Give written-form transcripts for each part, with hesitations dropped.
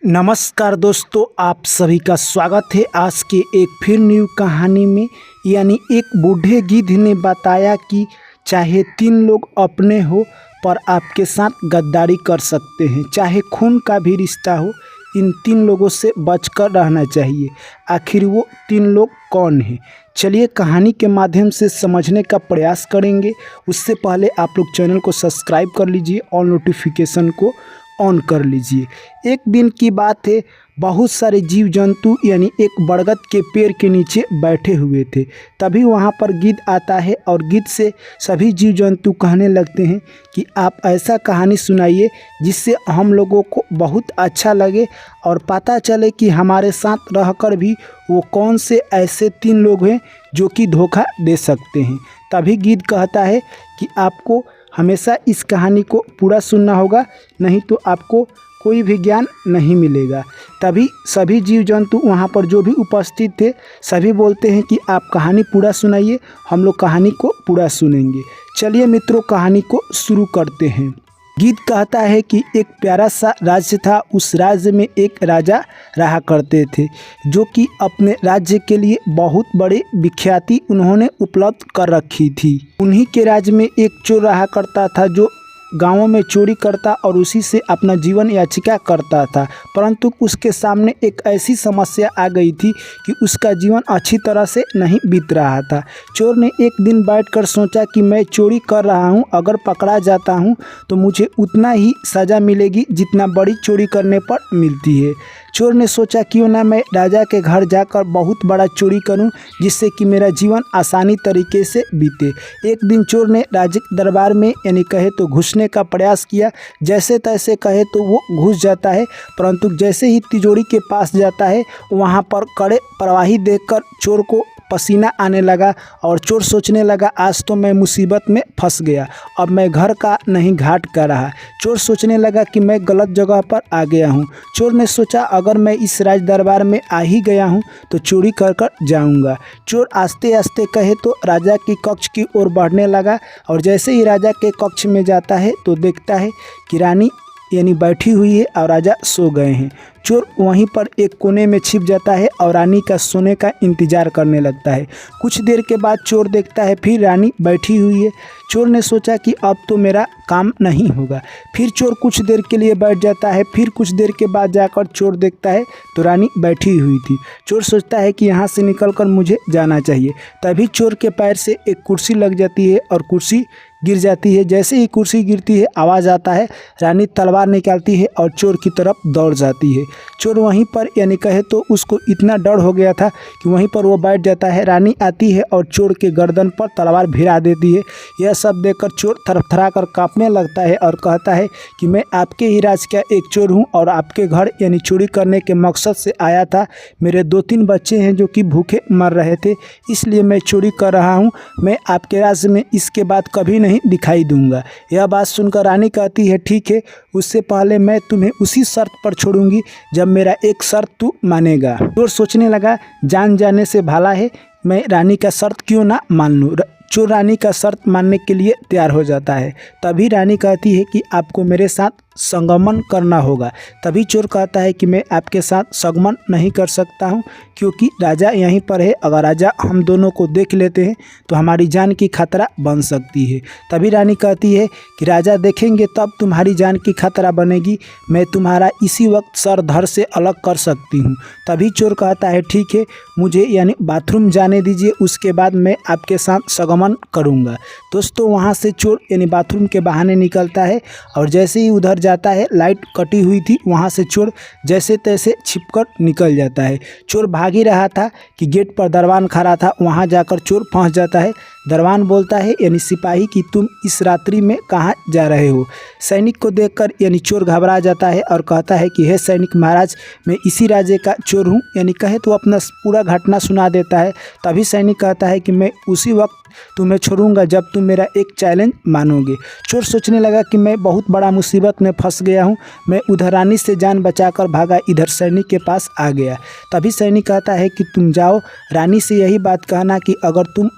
नमस्कार दोस्तों, आप सभी का स्वागत है आज के एक फिर न्यू कहानी में। यानी एक बूढ़े गिद्ध ने बताया कि चाहे 3 लोग अपने हो पर आपके साथ गद्दारी कर सकते हैं, चाहे खून का भी रिश्ता हो, इन 3 लोगों से बचकर रहना चाहिए। आखिर वो 3 लोग कौन हैं? चलिए कहानी के माध्यम से समझने का प्रयास करेंगे। उससे पहले आप लोग चैनल को सब्सक्राइब कर लीजिए और नोटिफिकेशन को ऑन कर लीजिए। एक दिन की बात है, बहुत सारे जीव जंतु यानी एक बरगद के पेड़ के नीचे बैठे हुए थे। तभी वहाँ पर गिद्ध आता है और गिद्ध से सभी जीव जंतु कहने लगते हैं कि आप ऐसा कहानी सुनाइए जिससे हम लोगों को बहुत अच्छा लगे और पता चले कि हमारे साथ रहकर भी वो कौन से ऐसे 3 लोग हैं जो कि धोखा दे सकते हैं। तभी गिद्ध कहता है कि आपको हमेशा इस कहानी को पूरा सुनना होगा, नहीं तो आपको कोई भी ज्ञान नहीं मिलेगा। तभी सभी जीव जंतु वहाँ पर जो भी उपस्थित थे सभी बोलते हैं कि आप कहानी पूरा सुनाइए, हम लोग कहानी को पूरा सुनेंगे। चलिए मित्रों, कहानी को शुरू करते हैं। गिद्ध कहता है कि एक प्यारा सा राज्य था। उस राज्य में एक राजा रहा करते थे जो कि अपने राज्य के लिए बहुत बड़े विख्याति उन्होंने उपलब्ध कर रखी थी। उन्हीं के राज्य में एक चोर रहा करता था जो गांवों में चोरी करता और उसी से अपना जीवन याचिका करता था। परंतु उसके सामने एक ऐसी समस्या आ गई थी कि उसका जीवन अच्छी तरह से नहीं बीत रहा था। चोर ने एक दिन बैठकर सोचा कि मैं चोरी कर रहा हूं, अगर पकड़ा जाता हूं तो मुझे उतना ही सज़ा मिलेगी जितना बड़ी चोरी करने पर मिलती है। चोर ने सोचा क्यों ना मैं राजा के घर जाकर बहुत बड़ा चोरी करूं जिससे कि मेरा जीवन आसानी तरीके से बीते। एक दिन चोर ने राजा दरबार में यानी कहे तो घुसने का प्रयास किया। जैसे तैसे कहे तो वो घुस जाता है, परंतु जैसे ही तिजोरी के पास जाता है वहाँ पर कड़े प्रवाही देखकर चोर को पसीना आने लगा और चोर सोचने लगा आज तो मैं मुसीबत में फंस गया, अब मैं घर का नहीं घाट का रहा। चोर सोचने लगा कि मैं गलत जगह पर आ गया हूँ। चोर ने सोचा अगर मैं इस राज दरबार में आ ही गया हूँ तो चोरी कर कर जाऊँगा। चोर आस्ते आस्ते कहे तो राजा की कक्ष की ओर बढ़ने लगा और जैसे ही राजा के कक्ष में जाता है तो देखता है कि रानी यानी बैठी हुई है और राजा सो गए हैं। चोर वहीं पर एक कोने में छिप जाता है और रानी का सोने का इंतजार करने लगता है। कुछ देर के बाद चोर देखता है फिर रानी बैठी हुई है। चोर ने सोचा कि अब तो मेरा काम नहीं होगा। फिर चोर कुछ देर के लिए बैठ जाता है। फिर कुछ देर के बाद जाकर चोर देखता है तो रानी बैठी हुई थी। चोर सोचता है कि यहाँ से निकलकर मुझे जाना चाहिए। तभी चोर के पैर से एक कुर्सी लग जाती है और कुर्सी गिर जाती है। जैसे ही कुर्सी गिरती है आवाज़ आता है, रानी तलवार निकालती है और चोर की तरफ दौड़ जाती है। चोर वहीं पर यानी कहे तो उसको इतना डर हो गया था कि वहीं पर वो बैठ जाता है। रानी आती है और चोर के गर्दन पर तलवार भिड़ा देती है। यह सब देखकर चोर थरथरा कर कांपने लगता है और कहता है कि मैं आपके ही राज का एक चोर हूँ और आपके घर यानी चोरी करने के मकसद से आया था। मेरे 2-3 बच्चे हैं जो कि भूखे मर रहे थे, इसलिए मैं चोरी कर रहा हूँ। मैं आपके राज्य में इसके बाद कभी नहीं दिखाई दूंगा। यह बात सुनकर रानी कहती है ठीक है, उससे पहले मैं तुम्हें उसी शर्त पर छोड़ूंगी जब मेरा एक शर्त तू मानेगा। चोर सोचने लगा जान जाने से भला है, मैं रानी का शर्त क्यों ना मान लूँ। चोर रानी का शर्त मानने के लिए तैयार हो जाता है। तभी रानी कहती है कि आपको मेरे साथ संगमन करना होगा। तभी चोर कहता है कि मैं आपके साथ संगमन नहीं कर सकता हूं क्योंकि राजा यहीं पर है, अगर राजा हम दोनों को देख लेते हैं तो हमारी जान की खतरा बन सकती है। तभी रानी कहती है कि राजा देखेंगे तब तुम्हारी जान की खतरा बनेगी, मैं तुम्हारा इसी वक्त सर धड़ से अलग कर सकती हूँ। तभी चोर कहता है ठीक है, मुझे यानी बाथरूम जाने दीजिए, उसके बाद मैं आपके साथ संगमन करूँगा। दोस्तों वहाँ से चोर यानी बाथरूम के बहाने निकलता है और जैसे ही उधर जाता है लाइट कटी हुई थी, वहाँ से चोर जैसे तैसे छिपकर निकल जाता है। चोर भाग ही रहा था कि गेट पर दरबान खड़ा था, वहाँ जाकर चोर पहुँच जाता है। दरबान बोलता है यानी सिपाही कि तुम इस रात्रि में कहाँ जा रहे हो। सैनिक को देखकर यानी चोर घबरा जाता है और कहता है कि हे सैनिक महाराज, मैं इसी राज्य का चोर हूँ। यानी कहे तो अपना पूरा घटना सुना देता है। तभी सैनिक कहता है कि मैं उसी वक्त तुम्हें छोड़ूंगा जब तुम मेरा एक चैलेंज मानोगे। चोर सोचने लगा कि मैं बहुत बड़ा मुसीबत में फंस गया हूँ। मैं उधर रानी से जान बचाकर भागा, इधर सैनिक के पास आ गया। तभी सैनिक कहता है कि तुम जाओ, रानी से यही बात कहना कि अगर तुम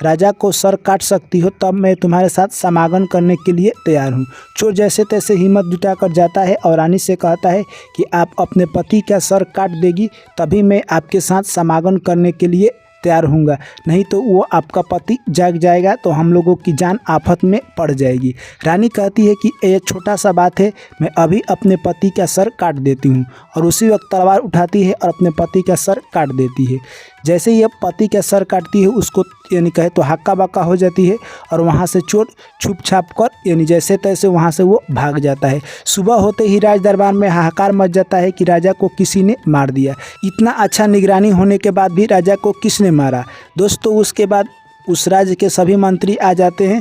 राजा को सर काट सकती हो तब मैं तुम्हारे साथ समागम करने के लिए तैयार हूँ। चोर जैसे तैसे हिम्मत जुटाकर जाता है और रानी से कहता है कि आप अपने पति का सर काट देगी तभी मैं आपके साथ समागम करने के लिए तैयार होऊंगा, नहीं तो वो आपका पति जाग जाएगा तो हम लोगों की जान आफत में पड़ जाएगी। रानी कहती है कि ये छोटा सा बात है, मैं अभी अपने पति का सर काट देती हूँ, और उसी वक्त तलवार उठाती है और अपने पति का सर काट देती है। जैसे ही पति का सर काटती है उसको यानी कहे तो हक्का बक्का हो जाती है और वहाँ से चोर छुप छाप कर यानी जैसे तैसे वहाँ से वो भाग जाता है। सुबह होते ही राज दरबार में हाहाकार मच जाता है कि राजा को किसी ने मार दिया। इतना अच्छा निगरानी होने के बाद भी राजा को किसने मारा? दोस्तों उसके बाद उस राज्य के सभी मंत्री आ जाते हैं,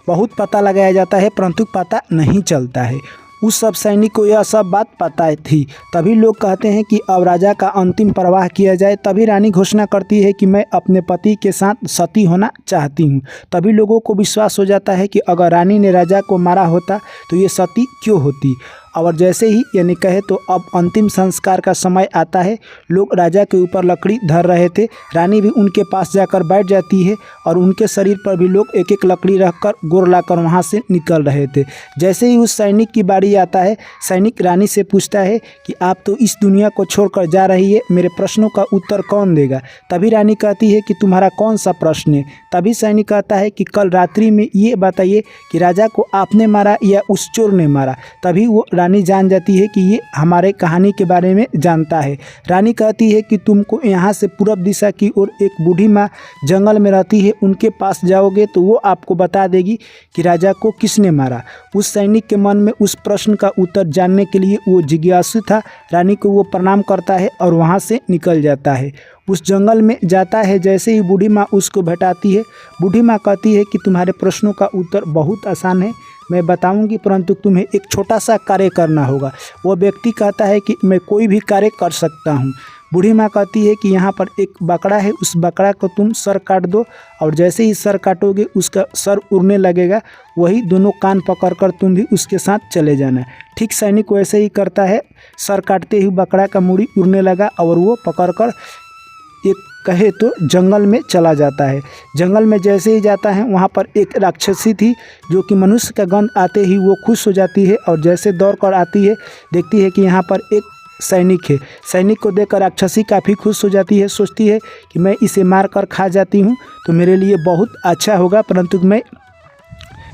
बहुत पता लगाया जाता है परंतु पता नहीं चलता है। उस सब सैनिक को यह सब बात पता थी। तभी लोग कहते हैं कि अब राजा का अंतिम प्रवाह किया जाए। तभी रानी घोषणा करती है कि मैं अपने पति के साथ सती होना चाहती हूँ। तभी लोगों को विश्वास हो जाता है कि अगर रानी ने राजा को मारा होता तो ये सती क्यों होती। और जैसे ही यानी कहे तो अब अंतिम संस्कार का समय आता है। लोग राजा के ऊपर लकड़ी धर रहे थे, रानी भी उनके पास जाकर बैठ जाती है और उनके शरीर पर भी लोग एक एक लकड़ी रखकर गोर लाकर वहाँ से निकल रहे थे। जैसे ही उस सैनिक की बारी आता है, सैनिक रानी से पूछता है कि आप तो इस दुनिया को छोड़कर जा रही है, मेरे प्रश्नों का उत्तर कौन देगा? तभी रानी कहती है कि तुम्हारा कौन सा प्रश्न है? तभी सैनिक कहता है कि कल रात्रि में ये बताइए कि राजा को आपने मारा या उस चोर ने मारा। तभी वो रानी जान जाती है कि ये हमारे कहानी के बारे में जानता है। रानी कहती है कि तुमको यहाँ से पूरब दिशा की ओर एक बूढ़ी माँ जंगल में रहती है, उनके पास जाओगे तो वो आपको बता देगी कि राजा को किसने मारा। उस सैनिक के मन में उस प्रश्न का उत्तर जानने के लिए वो जिज्ञासु था। रानी को वो प्रणाम करता है और वहाँ से निकल जाता है, उस जंगल में जाता है। जैसे ही बूढ़ी माँ उसको भेटाती है, बूढ़ी माँ कहती है कि तुम्हारे प्रश्नों का उत्तर बहुत आसान है, मैं बताऊंगी, परंतु तुम्हें एक छोटा सा कार्य करना होगा। वो व्यक्ति कहता है कि मैं कोई भी कार्य कर सकता हूँ। बूढ़ी माँ कहती है कि यहाँ पर एक बकरा है, उस बकरा को तुम सर काट दो और जैसे ही सर काटोगे उसका सर उड़ने लगेगा, वही दोनों कान पकड़कर तुम भी उसके साथ चले जाना। ठीक सैनिक वैसे ही करता है, सर काटते ही बकरा का मुड़ी उड़ने लगा और वो पकड़कर एक कहे तो जंगल में चला जाता है। जंगल में जैसे ही जाता है वहाँ पर एक राक्षसी थी जो कि मनुष्य का गंध आते ही वो खुश हो जाती है और जैसे दौड़ कर आती है, देखती है कि यहाँ पर एक सैनिक है। सैनिक को देखकर राक्षसी काफ़ी खुश हो जाती है, सोचती है कि मैं इसे मार कर खा जाती हूँ तो मेरे लिए बहुत अच्छा होगा, परंतु मैं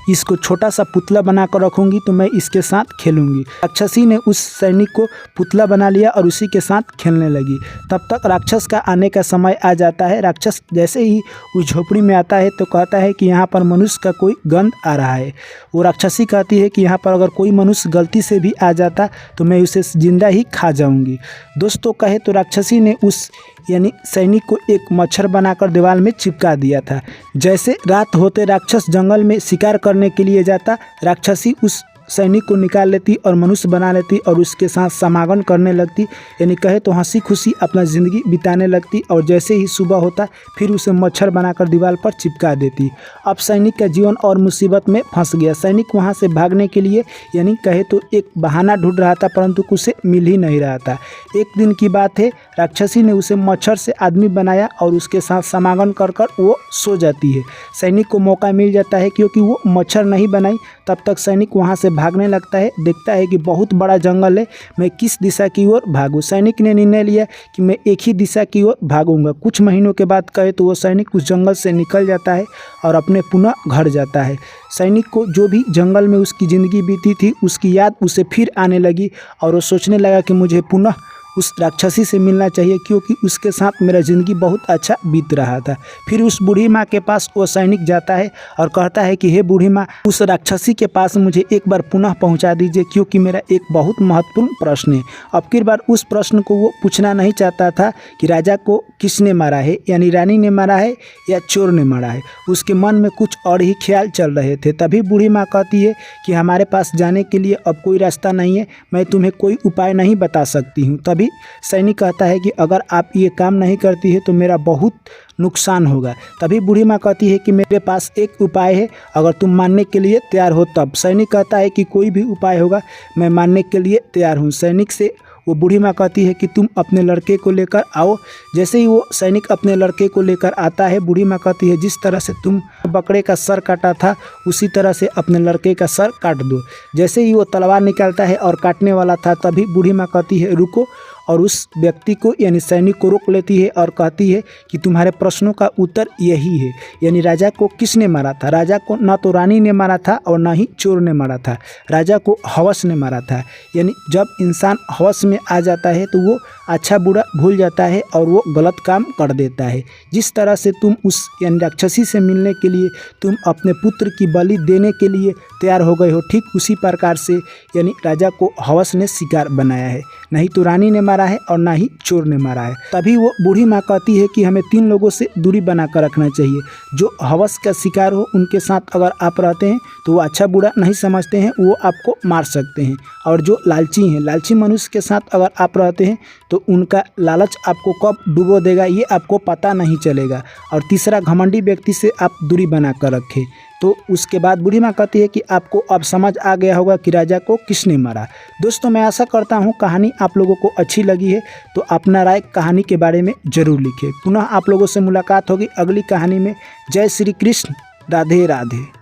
इसको छोटा सा पुतला बनाकर रखूंगी तो मैं इसके साथ खेलूंगी। राक्षसी ने उस सैनिक को पुतला बना लिया और उसी के साथ खेलने लगी। तब तक राक्षस का आने का समय आ जाता है। राक्षस जैसे ही उस झोपड़ी में आता है तो कहता है कि यहाँ पर मनुष्य का कोई गंध आ रहा है। वो राक्षसी कहती है कि यहाँ पर अगर कोई मनुष्य गलती से भी आ जाता तो मैं उसे जिंदा ही खा जाऊंगी। दोस्तों कहे तो राक्षसी ने उस यानी सैनिक को एक मच्छर बनाकर दीवार में चिपका दिया था। जैसे रात होते राक्षस जंगल में शिकार करने के लिए जाता, राक्षसी उस सैनिक को निकाल लेती और मनुष्य बना लेती और उसके साथ समागम करने लगती, यानी कहे तो हंसी खुशी अपना ज़िंदगी बिताने लगती। और जैसे ही सुबह होता फिर उसे मच्छर बनाकर दीवार पर चिपका देती। अब सैनिक का जीवन और मुसीबत में फंस गया। सैनिक वहां से भागने के लिए यानी कहे तो एक बहाना ढूंढ रहा था, परंतु उसे मिल ही नहीं रहा था। एक दिन की बात है, राक्षसी ने उसे मच्छर से आदमी बनाया और उसके साथ समागम कर वो सो जाती है। सैनिक को मौका मिल जाता है क्योंकि वो मच्छर नहीं बनाई। तब तक सैनिक वहाँ से भागने लगता है, देखता है कि बहुत बड़ा जंगल है, मैं किस दिशा की ओर भागूं। सैनिक ने निर्णय लिया कि मैं एक ही दिशा की ओर भागूंगा। कुछ महीनों के बाद कहे तो वो सैनिक उस जंगल से निकल जाता है और अपने पुनः घर जाता है। सैनिक को जो भी जंगल में उसकी ज़िंदगी बीती थी उसकी याद उसे फिर आने लगी और वो सोचने लगा कि मुझे पुनः उस राक्षसी से मिलना चाहिए क्योंकि उसके साथ मेरा ज़िंदगी बहुत अच्छा बीत रहा था। फिर उस बूढ़ी माँ के पास वो सैनिक जाता है और कहता है कि हे बूढ़ी माँ, उस राक्षसी के पास मुझे एक बार पुनः पहुँचा दीजिए क्योंकि मेरा एक बहुत महत्वपूर्ण प्रश्न है। अब की बार उस प्रश्न को वो पूछना नहीं चाहता था कि राजा को किसने मारा है, यानी रानी ने मारा है या चोर ने मारा है। उसके मन में कुछ और ही ख्याल चल रहे थे। तभी बूढ़ी माँ कहती है कि हमारे पास जाने के लिए अब कोई रास्ता नहीं है, मैं तुम्हें कोई उपाय नहीं बता सकती हूँ। तभी सैनिक कहता है कि अगर आप ये काम नहीं करती है तो मेरा बहुत नुकसान होगा। तभी बूढ़ी माँ कहती है कि मेरे पास एक उपाय है, अगर तुम मानने के लिए तैयार हो तब। सैनिक कहता है कि कोई भी उपाय होगा, मैं मानने के लिए तैयार हूँ। सैनिक से वो बूढ़ी माँ कहती है कि तुम अपने लड़के को लेकर आओ। जैसे ही वो सैनिक अपने लड़के को लेकर आता है, बूढ़ी माँ कहती है जिस तरह से तुम बकरे का सर काटा था उसी तरह से अपने लड़के का सर काट दो। जैसे ही वो तलवार निकालता है और काटने वाला था, तभी बूढ़ी माँ कहती है रुको, और उस व्यक्ति को यानी सैनिक को रोक लेती है और कहती है कि तुम्हारे प्रश्नों का उत्तर यही है। यानी राजा को किसने मारा था? राजा को ना तो रानी ने मारा था और ना ही चोर ने मारा था, राजा को हवस ने मारा था। यानी जब इंसान हवस में आ जाता है तो वो अच्छा बुरा भूल जाता है और वो गलत काम कर देता है। जिस तरह से तुम उस यानी राक्षसी से मिलने के लिए तुम अपने पुत्र की बलि देने के लिए तैयार हो गए हो, ठीक उसी प्रकार से यानी राजा को हवस ने शिकार बनाया है। नहीं तो रानी ने मारा है और ना ही चोर ने मारा है। तभी वो बूढ़ी माँ कहती है कि हमें 3 लोगों से दूरी बना कर रखना चाहिए। जो हवस का शिकार हो उनके साथ अगर आप रहते हैं तो वो अच्छा बुरा नहीं समझते हैं, वो आपको मार सकते हैं। और जो लालची हैं, लालची मनुष्य के साथ अगर आप रहते हैं तो उनका लालच आपको कब डुबो देगा ये आपको पता नहीं चलेगा। और तीसरा, घमंडी व्यक्ति से आप दूरी बना कर रखें। तो उसके बाद बूढ़ी माँ कहती है कि आपको अब समझ आ गया होगा कि राजा को किसने मारा। दोस्तों, मैं आशा करता हूँ कहानी आप लोगों को अच्छी लगी है, तो अपना राय कहानी के बारे में ज़रूर लिखें। पुनः आप लोगों से मुलाकात होगी अगली कहानी में। जय श्री कृष्ण, राधे राधे।